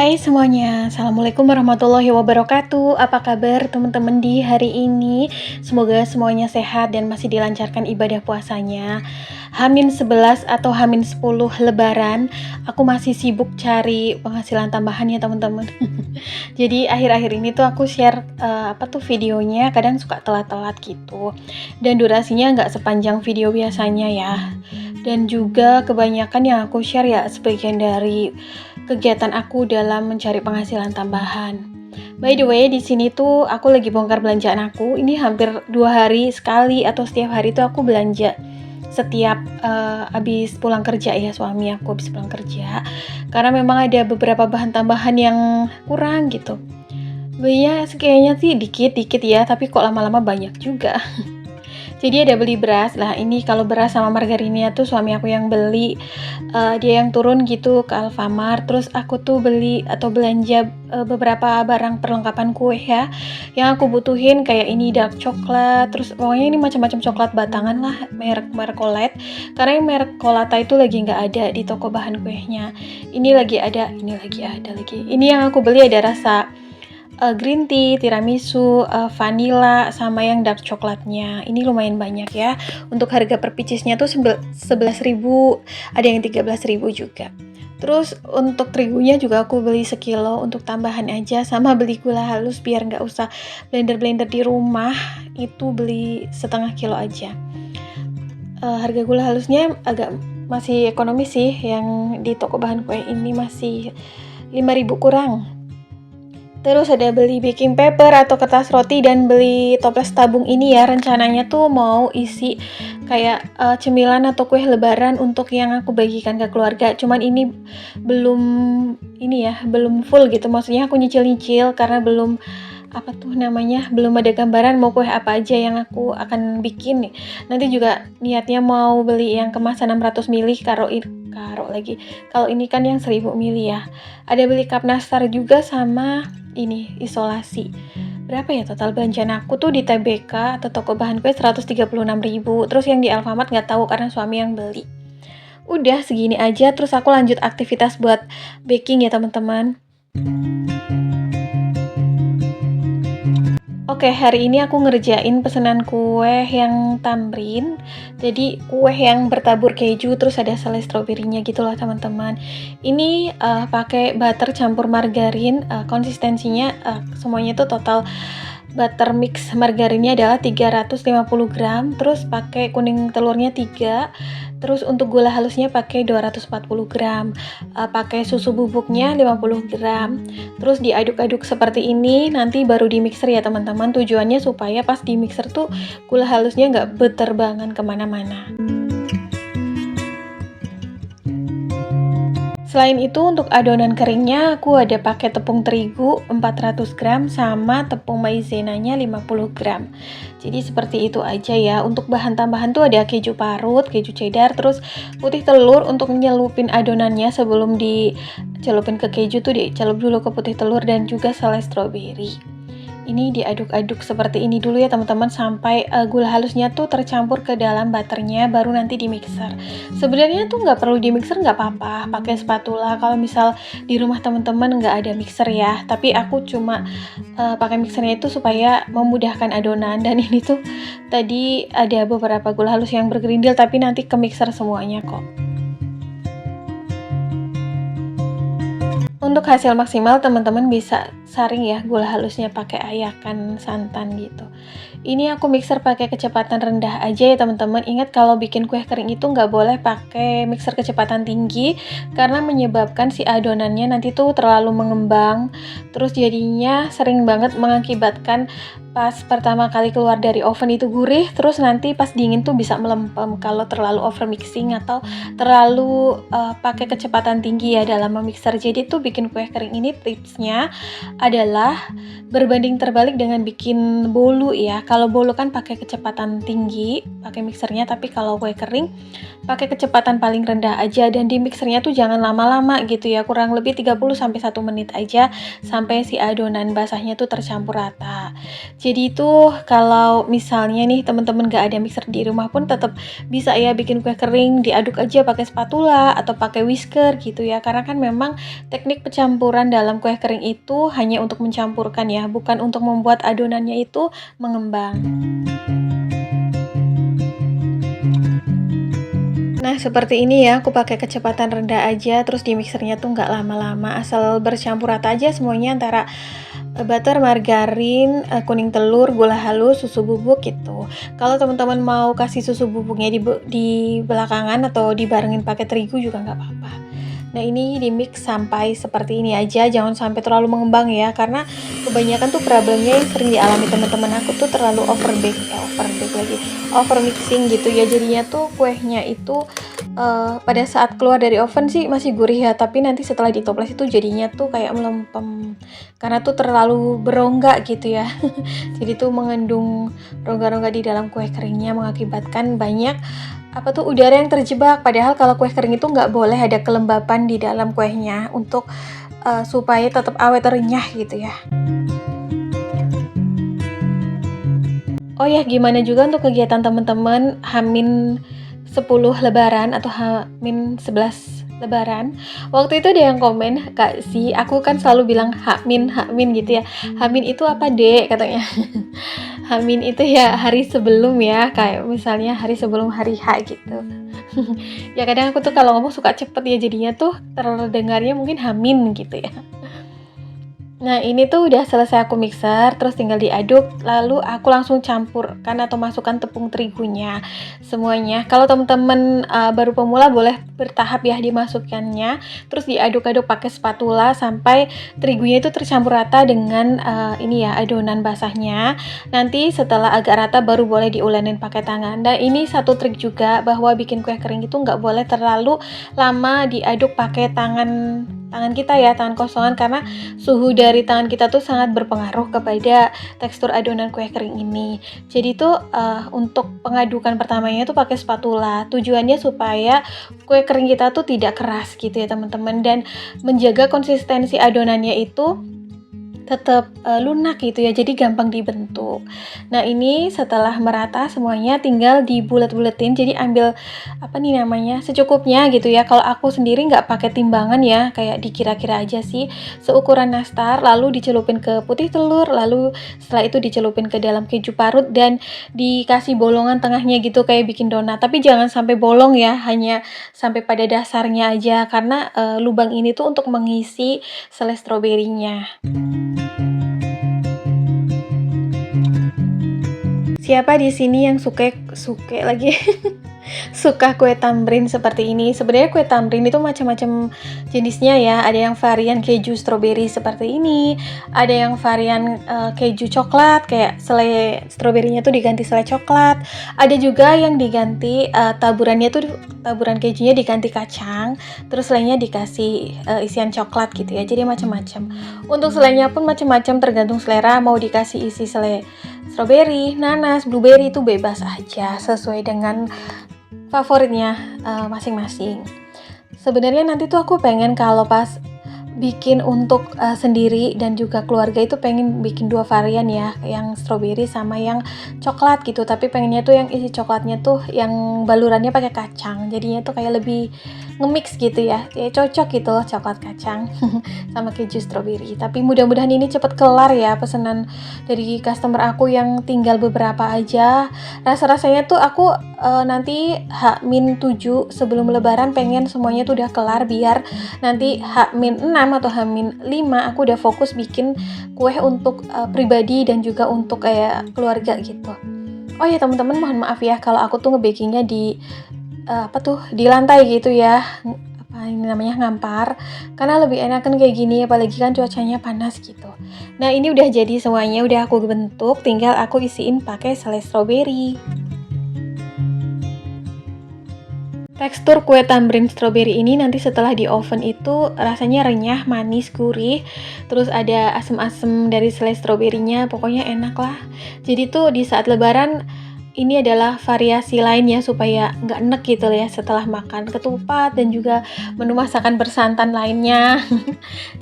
Hai semuanya, Assalamualaikum warahmatullahi wabarakatuh. Apa kabar teman-teman di hari ini? Semoga semuanya sehat dan masih dilancarkan ibadah puasanya. Hamin 11 atau Hamin 10 Lebaran, aku masih sibuk cari penghasilan tambahan ya teman-teman. Jadi akhir-akhir ini tuh aku share videonya kadang suka telat-telat gitu. Dan durasinya nggak sepanjang video biasanya ya. Dan juga kebanyakan yang aku share ya sebagian dari kegiatan aku dalam mencari penghasilan tambahan. By the way, di sini tuh aku lagi bongkar belanjaan aku. Ini hampir 2 hari sekali atau setiap hari tuh aku belanja. Setiap habis pulang kerja ya, suami aku habis pulang kerja. Karena memang ada beberapa bahan tambahan yang kurang gitu. Belinya kayaknya sih dikit-dikit ya, tapi kok lama-lama banyak juga. Jadi ada beli beras lah, ini kalau beras sama margarinnya tuh suami aku yang beli, dia yang turun gitu ke Alfamart. Terus aku tuh beli atau belanja beberapa barang perlengkapan kue ya, yang aku butuhin kayak ini dark coklat, terus pokoknya ini macam-macam coklat batangan lah, merek Colate. Karena yang merek Colata itu lagi nggak ada di toko bahan kuehnya. Ini lagi ada. Ini yang aku beli ada rasa green tea, tiramisu, vanilla, sama yang dark coklatnya. Ini lumayan banyak ya. Untuk harga per pieces-nya tuh 11.000, ada yang 13.000 juga. Terus untuk terigunya juga aku beli sekilo untuk tambahan aja, sama beli gula halus biar nggak usah blender-blender di rumah, itu beli setengah kilo aja. Harga gula halusnya agak masih ekonomis sih, yang di toko bahan kue ini masih 5.000 kurang. Terus ada beli baking paper atau kertas roti dan beli toples tabung ini ya, rencananya tuh mau isi kayak cemilan atau kue lebaran untuk yang aku bagikan ke keluarga. Cuman ini belum full gitu, maksudnya aku nyicil-nyicil karena belum belum ada gambaran mau kue apa aja yang aku akan bikin nih. Nanti juga niatnya mau beli yang kemasan 600 ml karo lagi. Kalau ini kan yang 1000 ml ya. Ada beli cup nastar juga sama ini isolasi. Berapa ya total belanjaan aku tuh di TBK atau toko bahan kue 136.000. Terus yang di Alfamart nggak tahu karena suami yang beli. Udah segini aja, terus aku lanjut aktivitas buat baking ya teman-teman. Oke, hari ini aku ngerjain pesanan kue yang tamrin. Jadi kue yang bertabur keju terus ada selai stroberinya gitu loh teman-teman. Ini pakai butter campur margarin. Konsistensinya semuanya tuh total butter mix margarinnya adalah 350 gram. Terus pakai kuning telurnya 3. Terus untuk gula halusnya pakai 240 gram. Pakai susu bubuknya 50 gram. Terus diaduk-aduk seperti ini, nanti baru di mixer ya teman-teman. Tujuannya supaya pas di mixer tuh gula halusnya nggak beterbangan kemana-mana. Selain itu untuk adonan keringnya aku ada pakai tepung terigu 400 gram sama tepung maizenanya 50 gram. Jadi seperti itu aja ya. Untuk bahan tambahan tuh ada keju parut, keju cheddar, terus putih telur. Untuk nyelupin adonannya sebelum dicelupin ke keju tuh dicelup dulu ke putih telur dan juga selai stroberi. Ini diaduk-aduk seperti ini dulu ya teman-teman sampai gula halusnya tuh tercampur ke dalam butternya, baru nanti di mixer. Sebenarnya tuh nggak perlu di mixer, nggak apa-apa pakai spatula kalau misal di rumah teman-teman nggak ada mixer ya. Tapi aku cuma pakai mixernya itu supaya memudahkan adonan. Dan ini tuh tadi ada beberapa gula halus yang bergerindil tapi nanti ke mixer semuanya kok. Untuk hasil maksimal teman-teman bisa saring ya gula halusnya pakai ayakan santan gitu. Ini aku mixer pakai kecepatan rendah aja ya teman-teman. Ingat kalau bikin kue kering itu nggak boleh pakai mixer kecepatan tinggi karena menyebabkan si adonannya nanti tuh terlalu mengembang. Terus jadinya sering banget mengakibatkan pas pertama kali keluar dari oven itu gurih, terus nanti pas dingin tuh bisa melempem kalau terlalu over mixing atau terlalu pakai kecepatan tinggi ya dalam memixer. Jadi tuh bikin kue kering ini tipsnya adalah berbanding terbalik dengan bikin bolu ya. Kalau bolu kan pakai kecepatan tinggi, pakai mixernya, tapi kalau kue kering pakai kecepatan paling rendah aja, dan di mixernya tuh jangan lama-lama gitu ya, kurang lebih 30-1 menit aja sampai si adonan basahnya tuh tercampur rata. Jadi tuh kalau misalnya nih teman-teman gak ada mixer di rumah pun tetap bisa ya bikin kue kering, diaduk aja pakai spatula atau pakai whisker gitu ya, karena kan memang teknik pencampuran dalam kue kering itu hanya untuk mencampurkan ya, bukan untuk membuat adonannya itu mengembang. Nah seperti ini ya, aku pakai kecepatan rendah aja, terus di mixernya tuh nggak lama-lama, asal bercampur rata aja semuanya antara butter, margarin, kuning telur, gula halus, susu bubuk gitu. Kalau teman-teman mau kasih susu bubuknya di belakangan atau dibarengin pakai terigu juga nggak apa-apa. Nah ini di mix sampai seperti ini aja, jangan sampai terlalu mengembang ya, karena kebanyakan tuh problemnya yang sering dialami teman-teman aku tuh terlalu over mixing gitu ya, jadinya tuh kuehnya itu pada saat keluar dari oven sih masih gurih ya, tapi nanti setelah ditoples itu jadinya tuh kayak melempem karena tuh terlalu berongga gitu ya. Jadi tuh mengandung rongga-rongga di dalam kue keringnya, mengakibatkan banyak udara yang terjebak. Padahal kalau kue kering itu nggak boleh ada kelembapan di dalam kuehnya untuk supaya tetap awet renyah gitu ya. Oh ya, gimana juga untuk kegiatan teman-teman Hamin 10 lebaran atau Hamin 11 lebaran. Waktu itu ada yang komen, "Kak Si, aku kan selalu bilang Hamin gitu ya. Hamin itu apa, Dek?" katanya. Hamin itu ya hari sebelum ya, kayak misalnya hari sebelum hari H gitu. Ya kadang aku tuh kalau ngomong suka cepet ya, jadinya tuh terdengarnya mungkin Hamin gitu ya. Nah ini tuh udah selesai aku mixer, terus tinggal diaduk, lalu aku langsung campurkan atau masukkan tepung terigunya semuanya. Kalau teman-teman baru pemula boleh bertahap ya dimasukkannya, terus diaduk-aduk pakai spatula sampai terigunya itu tercampur rata dengan ini ya adonan basahnya. Nanti setelah agak rata baru boleh diulenin pakai tangan. Dan ini satu trik juga bahwa bikin kue kering itu nggak boleh terlalu lama diaduk pakai tangan kita ya, tangan kosongan, karena suhu dari tangan kita tuh sangat berpengaruh kepada tekstur adonan kue kering ini. Jadi tuh untuk pengadukan pertamanya tuh pakai spatula. Tujuannya supaya kue kering kita tuh tidak keras gitu ya teman-teman, dan menjaga konsistensi adonannya itu tetap lunak gitu ya, jadi gampang dibentuk. Nah ini setelah merata semuanya tinggal dibulet-buletin, jadi ambil secukupnya gitu ya. Kalau aku sendiri nggak pakai timbangan ya, kayak dikira-kira aja sih, seukuran nastar, lalu dicelupin ke putih telur, lalu setelah itu dicelupin ke dalam keju parut dan dikasih bolongan tengahnya gitu kayak bikin donat. Tapi jangan sampai bolong ya, hanya sampai pada dasarnya aja, karena lubang ini tuh untuk mengisi selai stroberinya. Siapa di sini yang suka lagi suka kue tamrin seperti ini? Sebenarnya kue tamrin itu macam-macam jenisnya ya. Ada yang varian keju stroberi seperti ini, ada yang varian keju coklat kayak selai stroberinya tuh diganti selai coklat. Ada juga yang diganti taburan kejunya diganti kacang, terus selainya dikasih isian coklat gitu ya. Jadi macam-macam. Untuk selainya pun macam-macam tergantung selera, mau dikasih isi selai strawberry, nanas, blueberry itu bebas aja sesuai dengan favoritnya masing-masing. Sebenarnya nanti tuh aku pengen kalau pas bikin untuk sendiri dan juga keluarga itu pengen bikin 2 varian ya, yang strawberry sama yang coklat gitu, tapi pengennya tuh yang isi coklatnya tuh yang balurannya pakai kacang, jadinya tuh kayak lebih nge-mix gitu ya, kayak cocok gitu loh coklat kacang sama keju strawberry. Tapi mudah-mudahan ini cepet kelar ya pesanan dari customer aku yang tinggal beberapa aja. Rasa-rasanya tuh aku nanti H-7 sebelum lebaran pengen semuanya tuh udah kelar, biar nanti H-6 atau H-5 aku udah fokus bikin kue untuk pribadi dan juga untuk kayak keluarga gitu. Oh ya teman-teman, mohon maaf ya kalau aku tuh ngebakingnya di di lantai gitu ya, ini namanya ngampar, karena lebih enakan kayak gini, apalagi kan cuacanya panas gitu. Nah ini udah jadi semuanya, udah aku bentuk, tinggal aku isiin pakai selai stroberi. Tekstur kue tamrin strawberry ini nanti setelah di oven itu rasanya renyah, manis, gurih. Terus ada asem-asem dari selai stroberinya, pokoknya enak lah. Jadi tuh di saat lebaran ini adalah variasi lain ya supaya nggak enek gitu ya setelah makan ketupat dan juga menu masakan bersantan lainnya.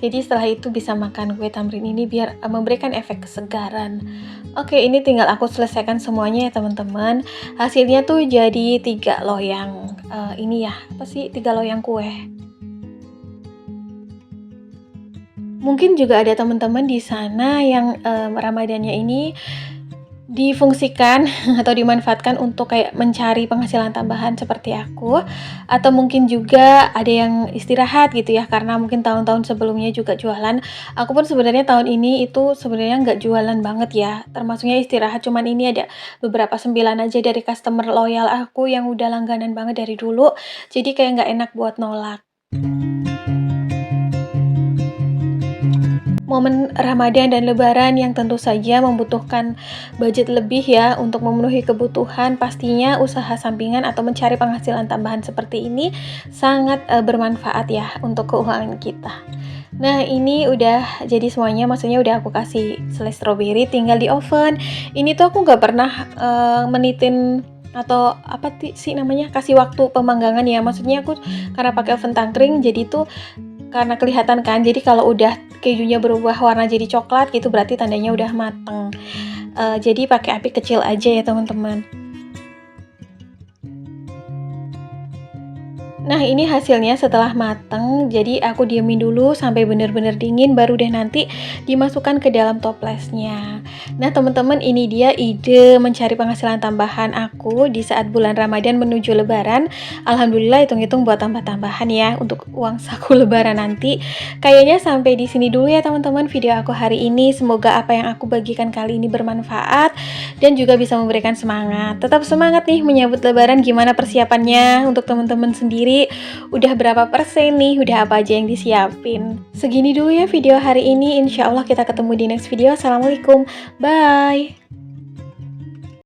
Jadi setelah itu bisa makan kue tamrin ini biar memberikan efek kesegaran. Oke, ini tinggal aku selesaikan semuanya ya teman-teman. Hasilnya tuh jadi 3 loyang ini ya, apa sih 3 loyang kue. Mungkin juga ada teman-teman di sana yang Ramadannya ini difungsikan atau dimanfaatkan untuk kayak mencari penghasilan tambahan seperti aku, atau mungkin juga ada yang istirahat gitu ya karena mungkin tahun-tahun sebelumnya juga jualan. Aku pun sebenarnya tahun ini itu sebenarnya nggak jualan banget ya, termasuknya istirahat, cuman ini ada beberapa sembilan aja dari customer loyal aku yang udah langganan banget dari dulu, jadi kayak nggak enak buat nolak. Momen Ramadan dan Lebaran yang tentu saja membutuhkan budget lebih ya untuk memenuhi kebutuhan, pastinya usaha sampingan atau mencari penghasilan tambahan seperti ini sangat bermanfaat ya untuk keuangan kita. Nah, ini udah jadi semuanya, maksudnya udah aku kasih selai stroberi, tinggal di oven. Ini tuh aku nggak pernah menitin atau apa sih namanya, kasih waktu pemanggangan ya. Maksudnya aku karena pakai oven tangkring, jadi tuh karena kelihatan kan, jadi kalau udah kejunya berubah warna jadi coklat gitu berarti tandanya udah mateng. Jadi pakai api kecil aja ya teman-teman. Nah, ini hasilnya setelah mateng, jadi aku diemin dulu sampai bener-bener dingin, baru deh nanti dimasukkan ke dalam toplesnya. Nah, teman-teman, ini dia ide mencari penghasilan tambahan aku di saat bulan Ramadan menuju Lebaran. Alhamdulillah, hitung-hitung buat tambah-tambahan ya untuk uang saku Lebaran nanti. Kayaknya sampai di sini dulu ya teman-teman video aku hari ini. Semoga apa yang aku bagikan kali ini bermanfaat dan juga bisa memberikan semangat. Tetap semangat nih menyambut Lebaran. Gimana persiapannya untuk teman-teman sendiri? Udah berapa persen nih? Udah apa aja yang disiapin? Segini dulu ya video hari ini. Insya Allah kita ketemu di next video. Assalamualaikum. Bye.